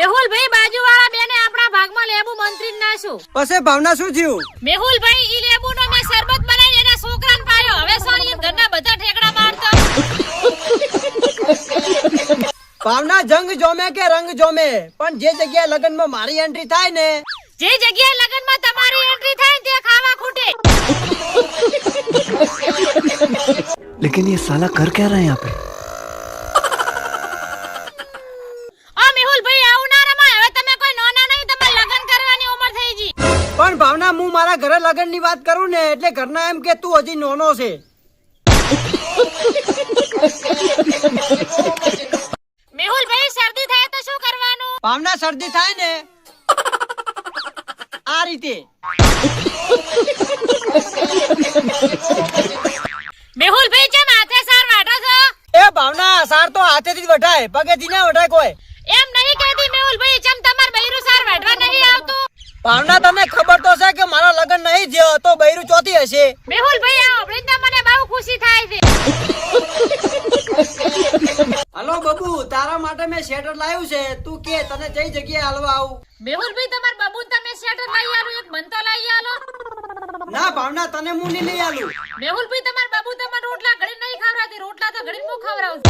મેહુલભાઈ બાજુવાળા બેને આપણા ભાગમાં લેબુ મંત્રી નાશું. પછી ભાવના શું થયું? મેહુલભાઈ ઈ લેબુનો મેં શરબત બનાવી એના છોકરાને પાયો. હવે સોની ઘરના બધા ઠેકડા મારતો. ભાવના જંગ જોમે કે રંગ જોમે, પણ જે જગ્યાએ લગનમાં મારી એન્ટ્રી થાય ને, જે જગ્યાએ લગનમાં તમારી એન્ટ્રી થાય ને તે ખાવા ખૂટે. लेकिन ये साला कर क्या रहा है यहाँ पे? મેહુલભાઈ આવું ના રમાય. હવે તમે કોઈ નાના નહીં, તમારે લગ્ન કરવાની ઉંમર થઈ ગઈ. પણ ભાવના હું મારા ઘરે લગનની વાત કરું ને એટલે ઘરના એમ કે તું હજી નાનો છે. મેહુલભાઈ શરદી થાય તો શું કરવાનું? ભાવના શરદી થાય ને આ રીતે. મેહુલભાઈ કેમ હાથે સાર વાટો છો? એ ભાવના સાર તો હાથેથી જ વઢાય, પગેથી ના વઢાય કોઈ. એમ નહીં કહેતી મેહુલભાઈ, ચમ તમાર બૈરું સાર વાટવા નહીં આવતું? ભાવના તને ખબર તો છે કે મારા લગન નહીં થયો તો બૈરું ચોથી હશે. મેહુલભાઈ આ ઓબળીને મને બહુ ખુશી થાય છે. હલો બબુ, તારા માટે મેં શેટર લાવ્યું છે, તું કે તને કઈ જગ્યાએ હાલવા આવું? મેહુલભાઈ તમાર બબુન તમે શેટર લઈ આલો, એક મન તો લઈ આલો. ના ભાવના, તને હું નહીં લઈ આલું. મેહુલભાઈ તમાર બબુ તમાર રોટલા ઘડી નહીં ખવરાતી, રોટલા તો ઘડી હું ખવરાવું.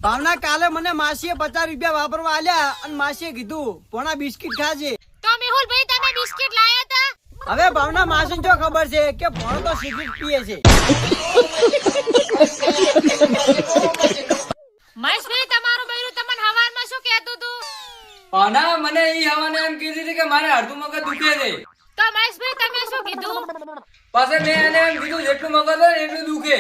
ભાવના કાલે મને માસીએ 50 રૂપિયા વાપરવા આલ્યા અને માસીએ કીધું પોણા બિસ્કિટ ખાજે. તો મેહુલભાઈ તમે બિસ્કિટ લાયા હતા? હવે ભાવના માસીને જો ખબર છે કે પોણો તો સિગરેટ પીએ છે. મહેશભાઈ તમારું બૈરું તમને હવારમાં શું કહેતું હતું? ભાવના મને ઈ હવાને એમ કીધી હતી કે મારે અડધું મગજ દુખે છે. તો મહેશભાઈ તમે શું કીધું? પછી મેં એને એમ કીધું જેટલું મગજ હોય ને એટલું દુખે.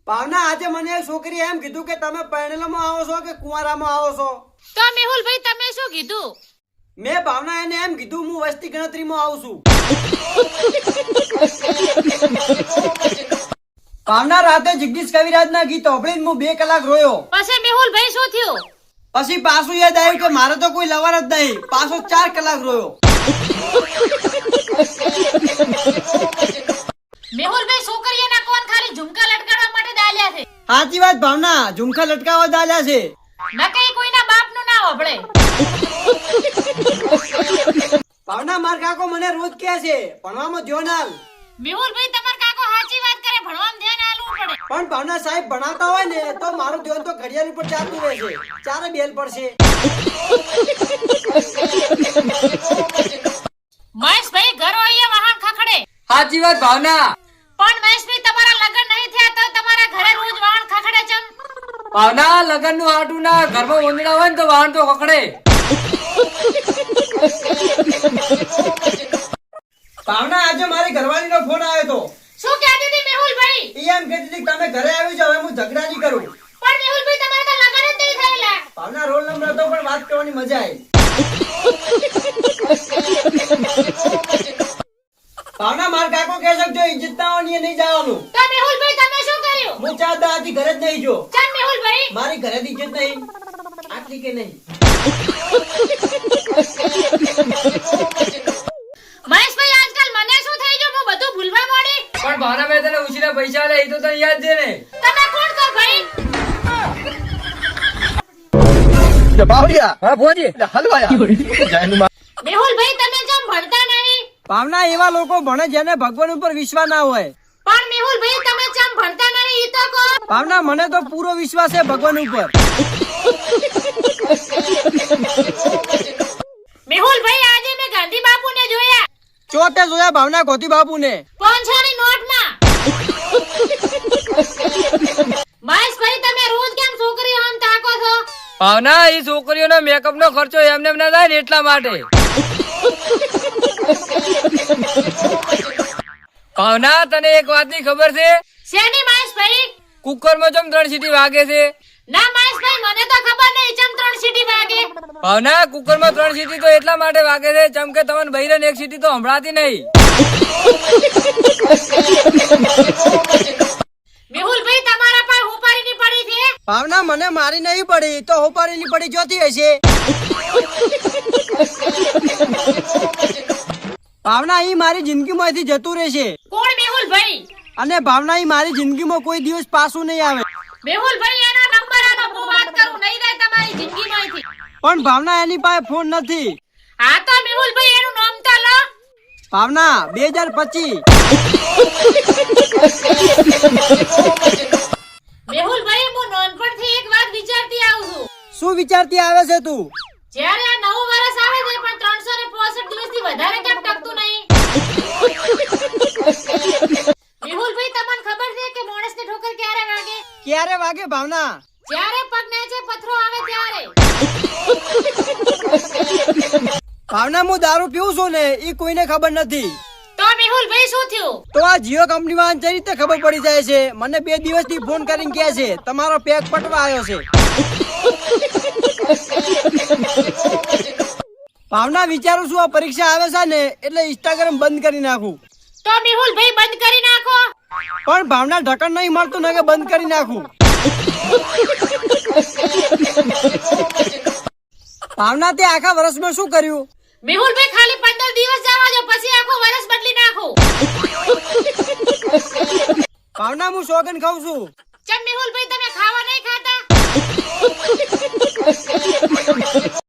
ભાવના આજે મને એક છોકરી એમ કીધું કે તમે પરણેલામાં આવો છો કે કુંવારામાં આવો છો? તો મેહુલભાઈ તમે શું કીધું? મેં ભાવના એને એમ કીધું હું વસ્તી ગણતરીમાં આવું છું. ભાવના રાતે જગદીશ કવિરાજના ગીત સાંભળીને હું 2 કલાક રોયો. પછી મેહુલભાઈ શું થયું? પછી પાછું યાદ આવ્યું કે મારે તો કોઈ લવર જ નહીં. પાછો 4 કલાક રોયો. મેહુલભાઈ છોકરીઓના કોણ ખાલી ઝુમકા લટકાડવા માટે દાલ્યા છે? સાચી વાત ભાવના, ઝુમખા લટકાવવા દાલ્યા છે. નકઈ કોઈના બાપનું ના હોભળે. ભાવના માર કાકો મને રોજ કહે છે ભણવામાં ધ્યાન આલ. મેહુલભાઈ તમાર કાકો સાચી વાત કરે, ભણવામાં ધ્યાન આલવું પડે. પણ ભાવના સાહેબ ભણાવતા હોય ને તો મારું ધ્યાન તો ઘડિયાળ ઉપર ચાલતું રહે છે. ચારે બેલ પડશે. મહેશભાઈ ઘરો અહીંયા વાહન ખખડે. સાચી વાત ભાવના. પણ મહેશભાઈ તમારા લગ્ન નહીં થયા તો તમારા ઘરે રોજ વાહન ખખડે ચમ? ભાવના લગન નું હાટું ના ઘરમાં ઓંદડા હોય ને તો વાહન તો કકડે. ભાવના આજે મારી ઘરવાળીનો ફોન આવ્યો તો. શું કહેતી હતી મેહુલભાઈ? ઈ એમ કહેતી હતી કે તમે ઘરે આવી જાવ, હવે હું ઝઘડા નહીં કરું. પણ મેહુલભાઈ તમારા તો લગ્ન જ નહીં થયેલા. ભાવના રોલ નંબર હતો પણ વાત કરવાની મજા આવી. ભાવના માર કાકો કહે છે જો ઇજ્જત ના હોય ને નહીં જવાનું. તો મેહુલભાઈ તમે શું કર્યું? હું ચાહતા હતી ઘરે જ નહીં જો. ચમ મેહુલભાઈ? મારી ઘરે ઇજ્જત નહીં આટલી કે નહીં. મહેશભાઈ આજકાલ મને શું થઈ ગયું? હું બધું ભૂલવા માંડી. પણ ભાવના મેં તને ઉછીના પૈસા લે એ તો તને યાદ છે ને. તમે કોણ છો ભાઈ? મેહુલભાઈ તમે જેમ ભણતા નહીં. ભાવના એવા લોકો ભણે જેને ભગવાન ઉપર વિશ્વાસ ના હોય. પણ મેહુલભાઈ તમે જેમ ભણતા નહીં ઈ તો કહો. ભાવના મને તો પૂરો વિશ્વાસ છે ભગવાન ઉપર. મેહુલભાઈ આજે મેં ગાંધી બાપુને જોયા. ચોથે જોયા ભાવના ગોતી બાપુને. 500 ની નોટમાં. મહેશભાઈ તમે રોજ કેમ છોકરીઓ આમ તાકો છો? ભાવના એ છોકરીઓનો મેકઅપ નો ખર્ચો એમને એમ ના થાય ને એટલા માટે. ભાવના તને એક વાતની ખબર છે? શેની મહેશભાઈ? કુકર માં ચમ 3 સીટી વાગે છે? ના મહેશભાઈ મને તો ખબર નહીં ચમ 3 સીટી વાગે. ભાવના કુકર માં 3 સીટી તો એટલા માટે વાગે છે ચમ કે તમને બૈરન 1 સીટી તો સંભળાતી નહીં. મેહુલભાઈ તમારા પર હુપારીની પડી છે? ભાવના મને મારી નહીં પડી તો હોપારીની પડી જોતી હશે. ભાવના ઈ મારી જિંદગીમાંથી જતું રહેશે. કોણ મેહુલભાઈ? અને ભાવના ઈ મારી જિંદગીમાં કોઈ દિવસ પાછું નહીં આવે. મેહુલભાઈ એનો નંબર આનો હું વાત કરું નહીં જાય તમારી જિંદગીમાંથી. પણ ભાવના એની પાસે ફોન નથી. હા તો મેહુલભાઈ એનું નામ તો લો. ભાવના 2025. મેહુલભાઈ હું નાનપણથી એક વાત વિચારતી આવું છું. શું વિચારતી આવે છે તું? જ્યારે આ નવું વર્ષ આવે છે પણ 365 દિવસથી વધારે કેમ ટકતું નહીં? મેહુલભાઈ તમને ખબર છે કે માણસને ઠોકર ક્યારે વાગે? ક્યારે વાગે ભાવના? જ્યારે પગ નીચે પથરો આવે ત્યારે. ભાવના હું દારૂ પીવું છું ને એ કોઈને ખબર નથી. તો મેહુલભાઈ શું થયું? તો આ જીઓ કંપનીમાં કઈ રીતે ખબર પડી જાય છે? મને 2 દિવસથી ફોન કરીને કહે છે તમારો પેક પટવા આવ્યો છે. ભાવના વિચારું છું આ પરીક્ષા આવે છે ને એટલે ઇન્સ્ટાગ્રામ બંધ કરી નાખું. તો મેહુલભાઈ બંધ કરી નાખો. પણ ભાવના ઢકન નહીં મળતું ને કે બંધ કરી નાખું. ભાવના તે આખા વર્ષમાં શું કર્યું? મેહુલભાઈ ખાલી 15 દિવસ જવા દો પછી આખો વર્ષ બદલી નાખો. ભાવના હું સોગન ખાઉં છું. ચમ મેહુલભાઈ તમે ખાવા નહીં ખાતા?